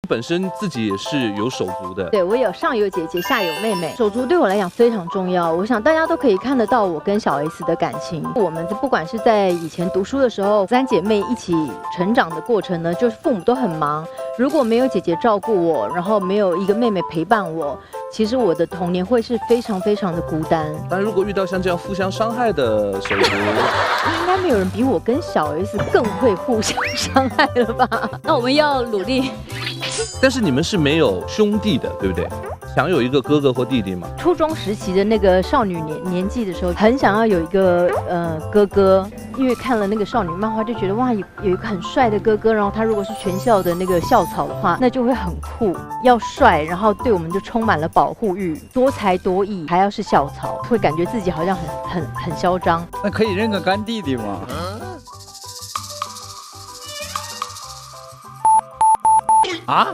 本身自己也是有手足的，对，我有上有姐姐，下有妹妹，手足对我来讲非常重要。我想大家都可以看得到我跟小 S 的感情。我们不管是在以前读书的时候，三姐妹一起成长的过程呢，就是父母都很忙，如果没有姐姐照顾我，然后没有一个妹妹陪伴我，其实我的童年会是非常非常的孤单。但如果遇到像这样互相伤害的手足，应该没有人比我跟小 S 更会互相伤害了吧？那我们要努力。但是你们是没有兄弟的，对不对？想有一个哥哥或弟弟吗？初中时期的那个少女年纪的时候，很想要有一个哥哥，因为看了那个少女漫画，就觉得哇，有一个很帅的哥哥，然后他如果是全校的那个校草的话，那就会很酷，要帅，然后对我们就充满了保护欲，多才多艺，还要是校草，会感觉自己好像很嚣张。那可以认个干弟弟吗？啊？